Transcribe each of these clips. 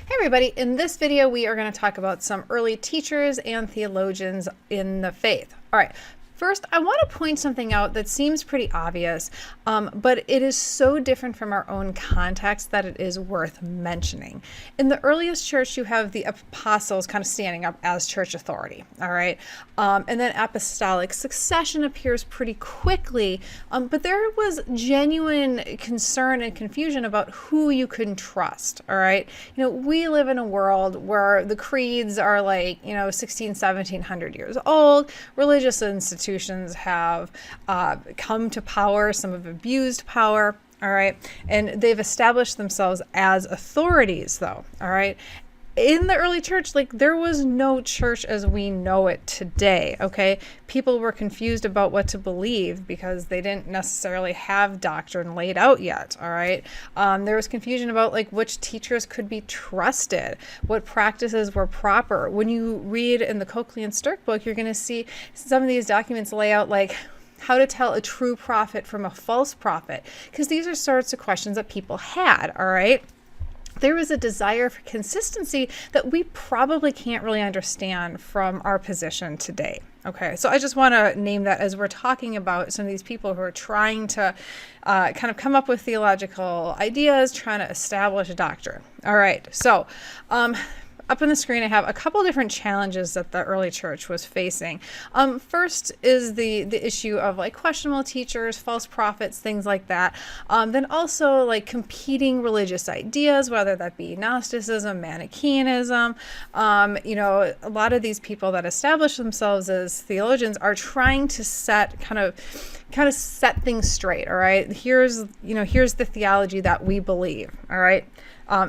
Hey everybody, in this video we are going to talk about some early teachers and theologians in the faith. All right, first I want to point something out that seems pretty obvious, but it is so different from our own context that it is worth mentioning. In the earliest church, you have the apostles kind of standing up as church authority, all right? And then apostolic succession appears pretty quickly, but there was genuine concern and confusion about who you can trust, all right? You know, we live in a world where the creeds are like, 1700 years old. Religious institutions have come to power. Some have abused power, all right? And they've established themselves as authorities, though, all right? In the early church, there was no church as we know it today, okay? People were confused about what to believe because they didn't necessarily have doctrine laid out yet, all right? There was confusion about which teachers could be trusted, what practices were proper. When you read in the Coakley and Stirk book, you're going to see some of these documents lay out how to tell a true prophet from a false prophet, because these are sorts of questions that people had, all right? There was a desire for consistency that we probably can't really understand from our position today. Okay, so I just want to name that as we're talking about some of these people who are trying to kind of come up with theological ideas, trying to establish a doctrine. All right, so up on the screen, I have a couple different challenges that the early church was facing. First is the issue of questionable teachers, false prophets, things like that. Then also competing religious ideas, whether that be Gnosticism, Manichaeanism. A lot of these people that establish themselves as theologians are trying to kind of set things straight. All right, here's the theology that we believe. All right.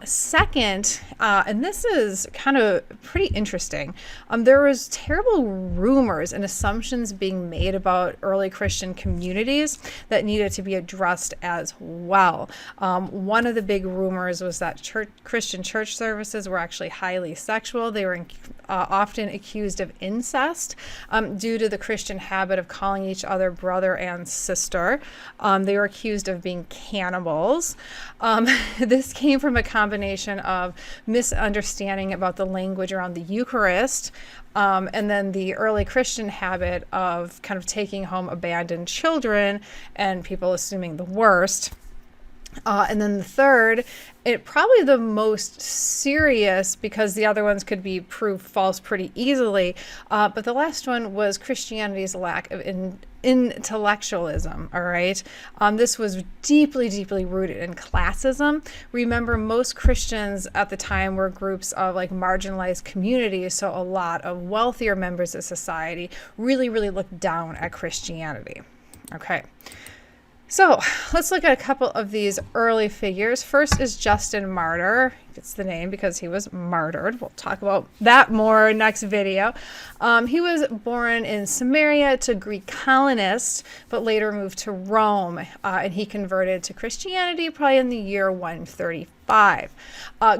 Second, and this is kind of pretty interesting, there was terrible rumors and assumptions being made about early Christian communities that needed to be addressed as well. One of the big rumors was that Christian church services were actually highly sexual. They were often accused of incest due to the Christian habit of calling each other brother and sister. They were accused of being cannibals. This came from a combination of misunderstanding about the language around the Eucharist, and then the early Christian habit of kind of taking home abandoned children and people assuming the worst. And then the third, probably the most serious, because the other ones could be proved false pretty easily, but the last one was Christianity's lack of intellectualism, all right? This was deeply, deeply rooted in classism. Remember, most Christians at the time were groups of marginalized communities, so a lot of wealthier members of society really, really looked down at Christianity, okay? So let's look at a couple of these early figures. First is Justin Martyr. It's the name because he was martyred. We'll talk about that more next video. He was born in Samaria to Greek colonists, but later moved to Rome, and he converted to Christianity probably in the year 135.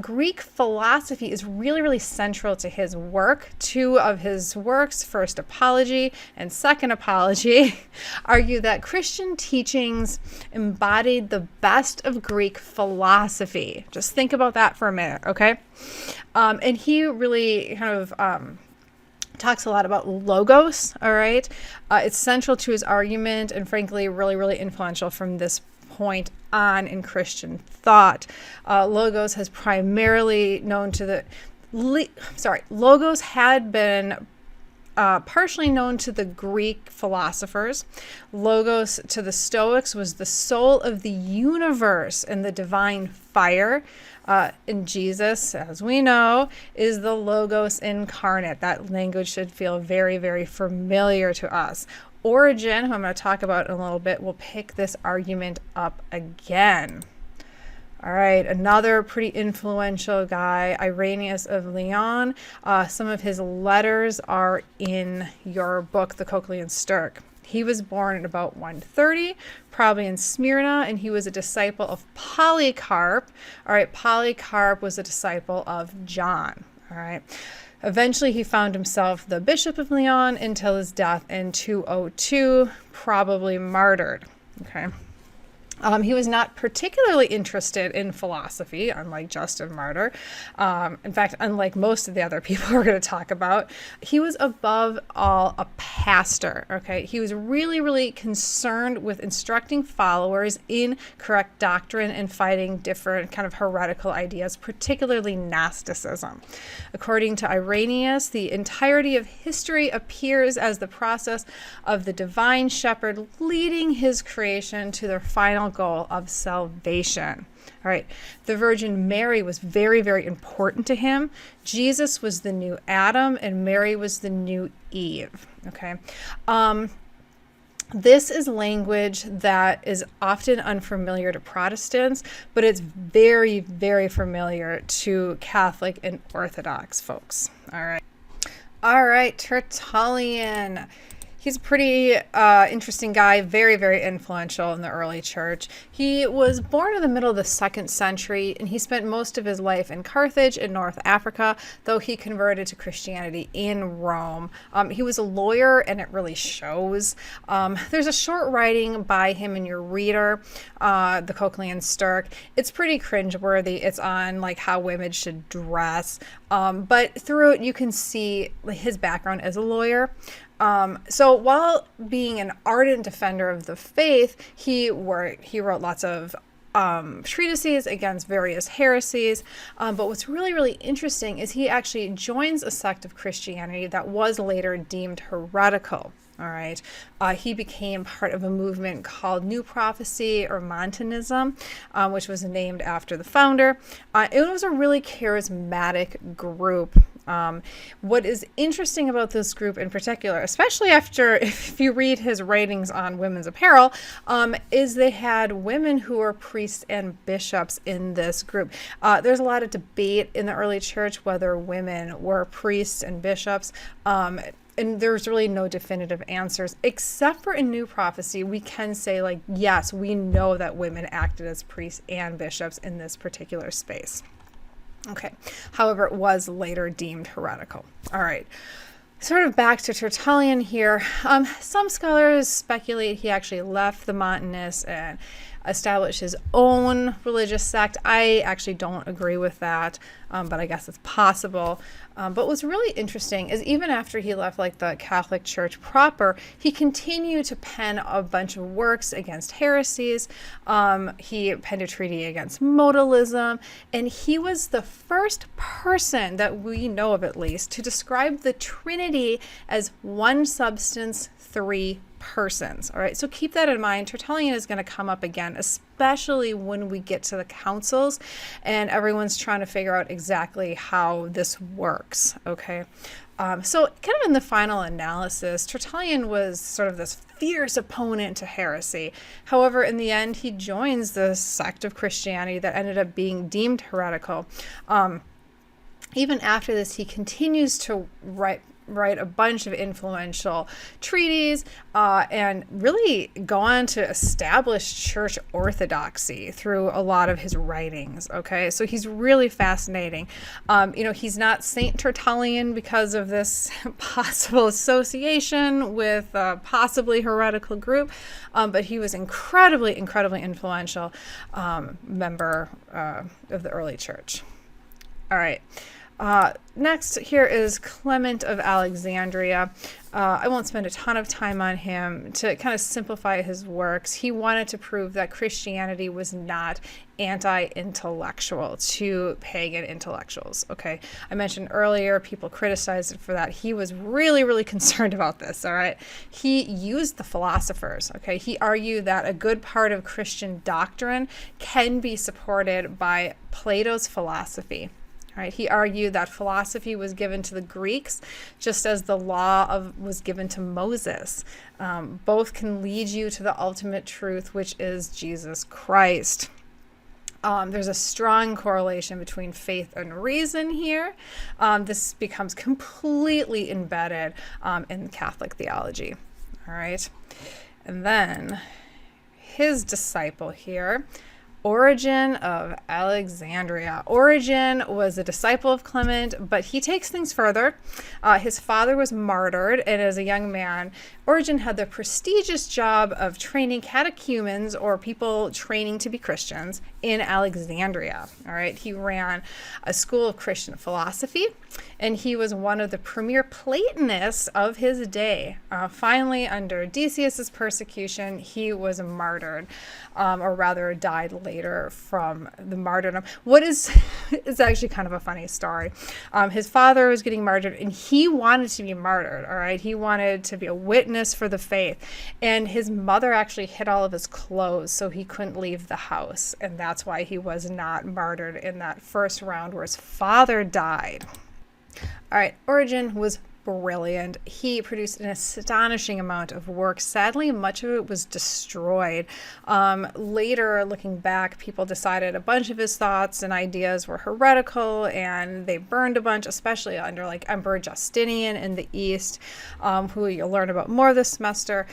Greek philosophy is really, really central to his work. Two of his works, First Apology and Second Apology, argue that Christian teachings embodied the best of Greek philosophy. Just think about that for a minute, okay? And he really kind of talks a lot about logos, all right? It's central to his argument and frankly really, really influential from this point on in Christian thought. Logos has primarily known to the, logos had been partially known to the Greek philosophers. Logos to the Stoics was the soul of the universe and the divine fire. And Jesus, as we know, is the Logos incarnate. That language should feel very, very familiar to us. Origen, who I'm going to talk about in a little bit, will pick this argument up again. All right, another pretty influential guy, Irenaeus of Leon. Some of his letters are in your book, The Coakley and Stirk. He was born at about 130, probably in Smyrna, and he was a disciple of Polycarp. All right, Polycarp was a disciple of John. All right. Eventually, he found himself the Bishop of Leon until his death in 202, probably martyred. Okay. He was not particularly interested in philosophy, unlike Justin Martyr. In fact, unlike most of the other people we're going to talk about, he was above all a pastor. Okay, he was really, really concerned with instructing followers in correct doctrine and fighting different kind of heretical ideas, particularly Gnosticism. According to Irenaeus, the entirety of history appears as the process of the divine shepherd leading his creation to their final goal of salvation. All right. The Virgin Mary was very, very important to him. Jesus was the new Adam and Mary was the new Eve. Okay. This is language that is often unfamiliar to Protestants, but it's very, very familiar to Catholic and Orthodox folks. All right, Tertullian. He's a pretty interesting guy, very, very influential in the early church. He was born in the middle of the 2nd century, and he spent most of his life in Carthage in North Africa, though he converted to Christianity in Rome. He was a lawyer, and it really shows. There's a short writing by him in your reader, the Cochlean Stirk. It's pretty cringeworthy. It's on like how women should dress, but through it you can see his background as a lawyer. So while being an ardent defender of the faith, he wrote lots of treatises against various heresies. But what's really, really interesting is he actually joins a sect of Christianity that was later deemed heretical. All right. He became part of a movement called New Prophecy or Montanism, which was named after the founder. It was a really charismatic group. What is interesting about this group in particular, especially if you read his writings on women's apparel, is they had women who were priests and bishops in this group. There's a lot of debate in the early church whether women were priests and bishops. And there's really no definitive answers, except for in New Prophecy, we can say, like, yes, we know that women acted as priests and bishops in this particular space. Okay. However, it was later deemed heretical. All right. Sort of back to Tertullian here. Some scholars speculate he actually left the Montanists and established his own religious sect. I actually don't agree with that, but I guess it's possible. But what's really interesting is even after he left like the Catholic Church proper, he continued to pen a bunch of works against heresies. He penned a treatise against modalism, and he was the first person that we know of, at least, to describe the Trinity as one substance, 3 persons. All right, so keep that in mind. Tertullian is going to come up again, especially when we get to the councils and everyone's trying to figure out exactly how this works. Okay, so kind of in the final analysis, Tertullian was sort of this fierce opponent to heresy. However, in the end, he joins the sect of Christianity that ended up being deemed heretical. Even after this, he continues to write a bunch of influential treatises and really go on to establish church orthodoxy through a lot of his writings. Okay, so he's really fascinating. He's not Saint Tertullian because of this possible association with a possibly heretical group, but he was incredibly, incredibly influential member of the early church. All right. Next here is Clement of Alexandria. I won't spend a ton of time on him. To kind of simplify his works, he wanted to prove that Christianity was not anti-intellectual to pagan intellectuals. Okay, I mentioned earlier people criticized it for that. He was really, really concerned about this. All right, he used the philosophers. Okay, he argued that a good part of Christian doctrine can be supported by Plato's philosophy. Right. He argued that philosophy was given to the Greeks just as the law was given to Moses. Both can lead you to the ultimate truth, which is Jesus Christ. There's a strong correlation between faith and reason here. This becomes completely embedded in Catholic theology. All right. And then his disciple here, Origen of Alexandria. Origen was a disciple of Clement, but he takes things further. His father was martyred, and as a young man, Origen had the prestigious job of training catechumens, or people training to be Christians, in Alexandria. All right, he ran a school of Christian philosophy, and he was one of the premier Platonists of his day. Finally, under Decius's persecution, he was martyred, or rather died later from the martyrdom. What is it's actually kind of a funny story. His father was getting martyred, and he wanted to be martyred. All right, he wanted to be a witness for the faith, and his mother actually hid all of his clothes so he couldn't leave the house, and that's why he was not martyred in that first round where his father died. All right, Origen was brilliant. He produced an astonishing amount of work. Sadly, much of it was destroyed. Later, looking back, people decided a bunch of his thoughts and ideas were heretical, and they burned a bunch, especially under like Emperor Justinian in the East, who you'll learn about more this semester.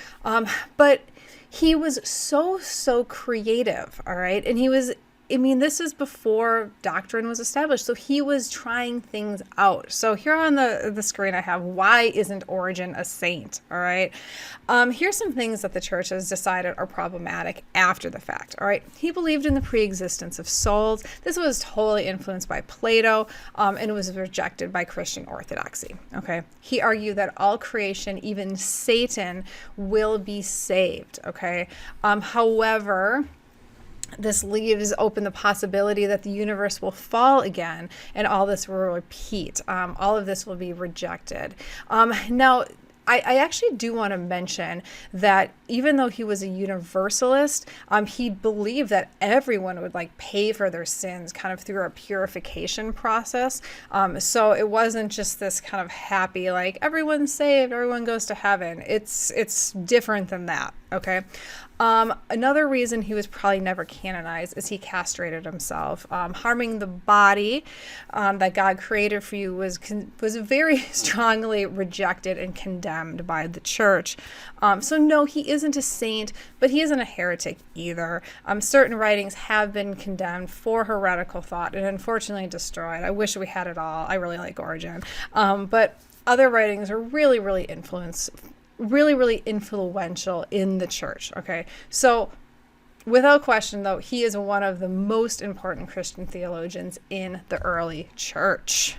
But he was so creative, all right? And this is before doctrine was established, so he was trying things out. So here on the screen I have, why isn't Origen a saint? All right. Here's some things that the church has decided are problematic after the fact. All right. He believed in the pre-existence of souls. This was totally influenced by Plato, and it was rejected by Christian orthodoxy. Okay. He argued that all creation, even Satan, will be saved. Okay. However, this leaves open the possibility that the universe will fall again, and all this will repeat. All of this will be rejected. Now, I actually do want to mention that even though he was a universalist, he believed that everyone would like pay for their sins kind of through a purification process. So it wasn't just this kind of happy, like everyone's saved, everyone goes to heaven. It's different than that. Okay. Another reason he was probably never canonized is he castrated himself. Harming the body that God created for you was very strongly rejected and condemned by the church. So no, he isn't a saint, but he isn't a heretic either. Certain writings have been condemned for heretical thought and unfortunately destroyed. I wish we had it all. I really like Origen. But other writings are really influential in the church. Okay, so without question, though, he is one of the most important Christian theologians in the early church.